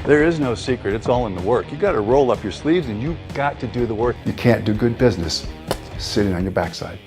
There is no secret. It's all in the work. You got to roll up your sleeves and you got to do the work. You can't do good business sitting on your backside.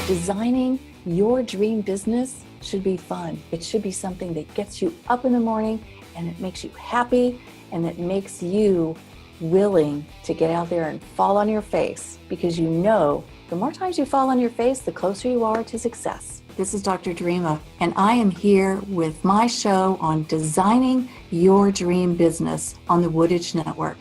Designing your dream business should be fun. It should be something that gets you up in the morning and it makes you happy and that makes you willing to get out there and fall on your face, because you know the more times you fall on your face, the closer you are to success. This is Dr. Dreama, and I am here with my show on designing your dream business on the Woodage Network.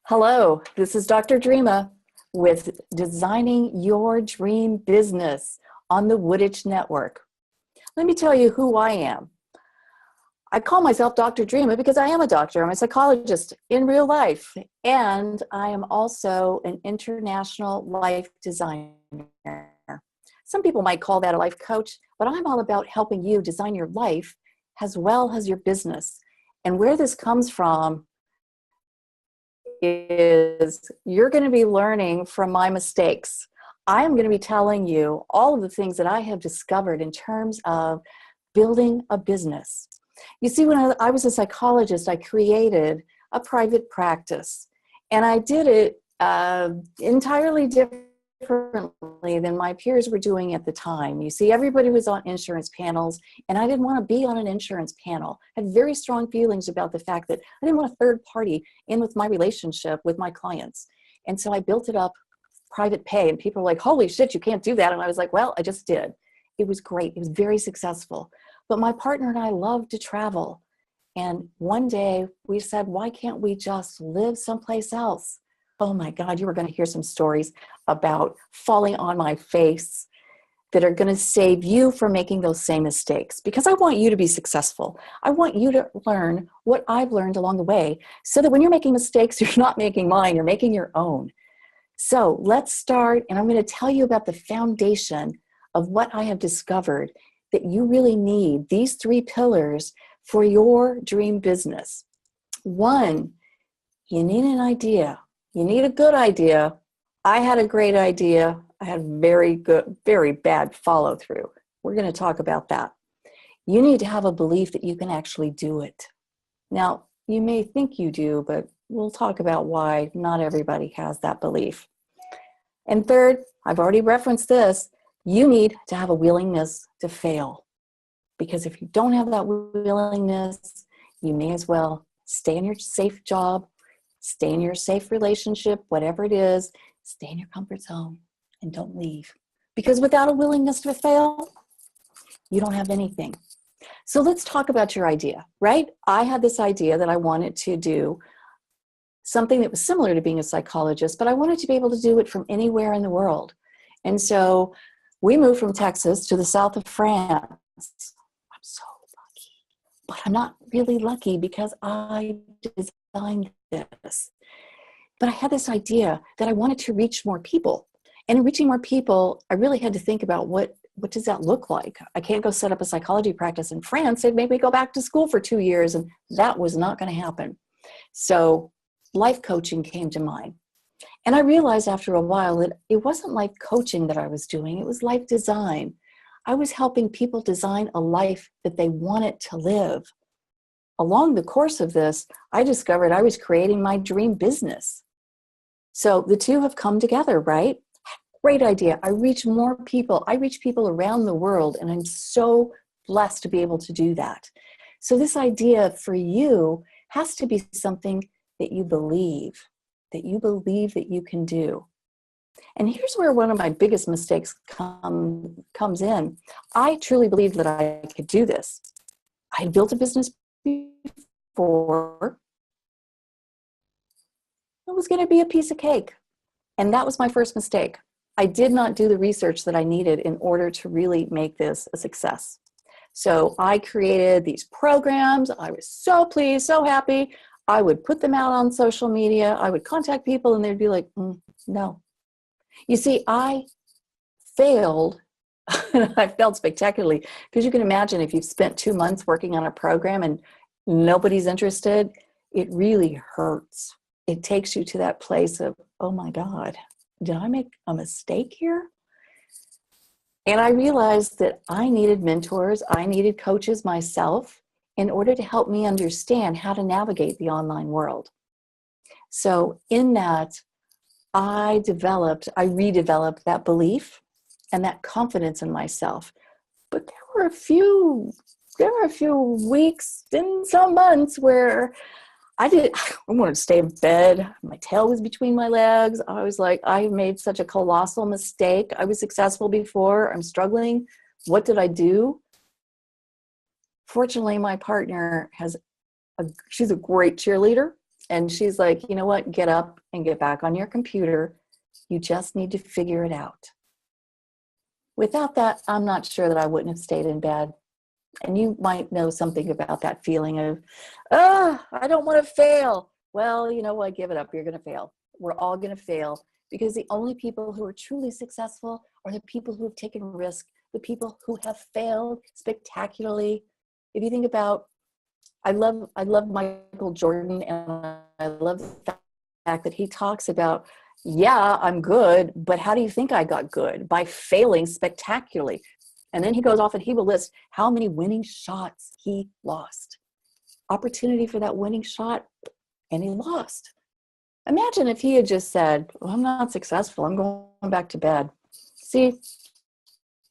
Hello, this is Dr. Dreama with Designing Your Dream Business on the Woodage Network. Let me tell you who I am. I call myself Dr. Dreama because I am a doctor. I'm a psychologist in real life, and I am also an international life designer. Some people might call that a life coach, but I'm all about helping you design your life as well as your business. And where this comes from is you're going to be learning from my mistakes. I am going to be telling you all of the things that I have discovered in terms of building a business. You see, when I was a psychologist, I created a private practice, and I did it entirely differently than my peers were doing at the time. You see, everybody was on insurance panels, and I didn't want to be on an insurance panel. I had very strong feelings about the fact that I didn't want a third party in with my relationship with my clients. And so I built it up private pay, and people were like, holy shit, you can't do that. And I was like, well, I just did. It was great. It was very successful. But my partner and I loved to travel. And one day we said, why can't we just live someplace else? Oh my God, you were going to hear some stories about falling on my face that are going to save you from making those same mistakes, because I want you to be successful. I want you to learn what I've learned along the way, so that when you're making mistakes, you're not making mine, you're making your own. So let's start, and I'm going to tell you about the foundation of what I have discovered that you really need, these 3 pillars for your dream business. 1, you need an idea. You need a good idea. I had a great idea. I had very bad follow through. We're going to talk about that. You need to have a belief that you can actually do it. Now, you may think you do, but we'll talk about why not everybody has that belief. And 3rd, I've already referenced this, you need to have a willingness to fail. Because if you don't have that willingness, you may as well stay in your safe job, stay in your safe relationship, whatever it is, stay in your comfort zone and don't leave. Because without a willingness to fail, you don't have anything. So let's talk about your idea, right? I had this idea that I wanted to do something that was similar to being a psychologist, but I wanted to be able to do it from anywhere in the world. And so we moved from Texas to the south of France. I'm so lucky, but I'm not really lucky because I designed this. But I had this idea that I wanted to reach more people. And in reaching more people, I really had to think about what does that look like? I can't go set up a psychology practice in France. They'd make me go back to school for 2 years, and that was not going to happen. So life coaching came to mind. And I realized after a while that it wasn't life coaching that I was doing, it was life design. I was helping people design a life that they wanted to live. Along the course of this, I discovered I was creating my dream business. So the two have come together, right? Great idea. I reach more people. I reach people around the world, and I'm so blessed to be able to do that. So this idea for you has to be something that you believe that you can do. And here's where one of my biggest mistakes comes in. I truly believed that I could do this. I had built a business before. It was going to be a piece of cake. And that was my first mistake. I did not do the research that I needed in order to really make this a success. So I created these programs. I was so pleased, so happy. I would put them out on social media. I would contact people and they'd be like, no. You see, I failed I failed spectacularly because you can imagine if you've spent 2 months working on a program and nobody's interested, it really hurts. It takes you to that place of, oh my God, did I make a mistake here? And I realized that I needed mentors, I needed coaches myself in order to help me understand how to navigate the online world. So in that, I redeveloped that belief and that confidence in myself. But there were a few weeks and some months where I wanted to stay in bed. My tail was between my legs. I was like, I made such a colossal mistake. I was successful before. I'm struggling. What did I do? Fortunately, my partner she's a great cheerleader. And she's like, you know what? Get up and get back on your computer. You just need to figure it out. Without that, I'm not sure that I wouldn't have stayed in bed. And you might know something about that feeling of, I don't want to fail. Well, you know what? Give it up. You're going to fail. We're all going to fail because the only people who are truly successful are the people who have taken risk, the people who have failed spectacularly. If you think about, I love Michael Jordan, and I love the fact that he talks about, yeah, I'm good, but how do you think I got good? By failing spectacularly. And then he goes off and he will list how many winning shots he lost. Opportunity for that winning shot, and he lost. Imagine if he had just said, well, I'm not successful, I'm going back to bed. See,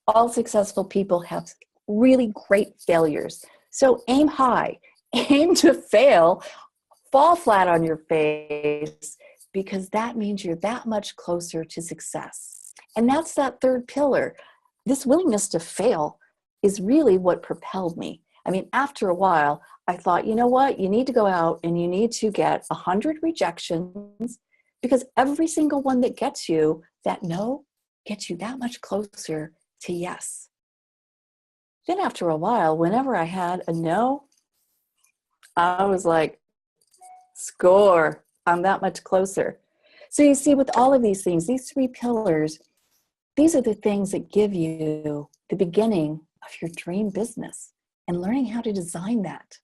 all successful people have really great failures. So aim high, aim to fail, fall flat on your face, because that means you're that much closer to success. And that's that third pillar. This willingness to fail is really what propelled me. I mean, after a while, I thought, you know what? You need to go out and you need to get 100 rejections, because every single one that gets you that no gets you that much closer to yes. Then after a while, whenever I had a no, I was like, score, I'm that much closer. So you see, with all of these things, these 3 pillars, these are the things that give you the beginning of your dream business and learning how to design that.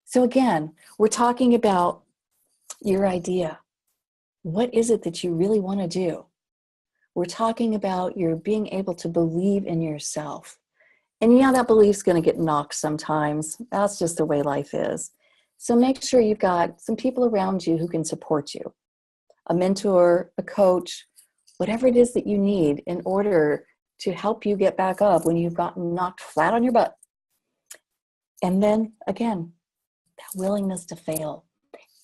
So again, we're talking about your idea. What is it that you really want to do? We're talking about your being able to believe in yourself. And yeah, that belief's going to get knocked sometimes. That's just the way life is. So make sure you've got some people around you who can support you. A mentor, a coach, whatever it is that you need in order to help you get back up when you've gotten knocked flat on your butt. And then again, that willingness to fail,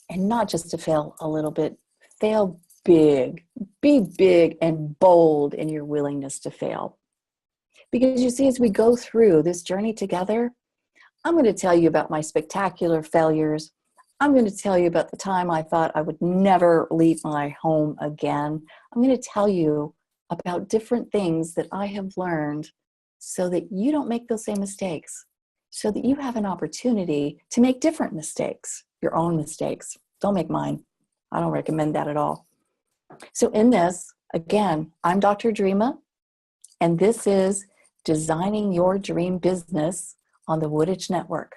and not just to fail a little bit, fail big. Be big and bold in your willingness to fail. Because you see, as we go through this journey together, I'm going to tell you about my spectacular failures. I'm going to tell you about the time I thought I would never leave my home again. I'm going to tell you about different things that I have learned so that you don't make those same mistakes, so that you have an opportunity to make different mistakes, your own mistakes. Don't make mine. I don't recommend that at all. So in this, again, I'm Dr. Dreama, and this is Designing Your Dream Business on the Woodage Network.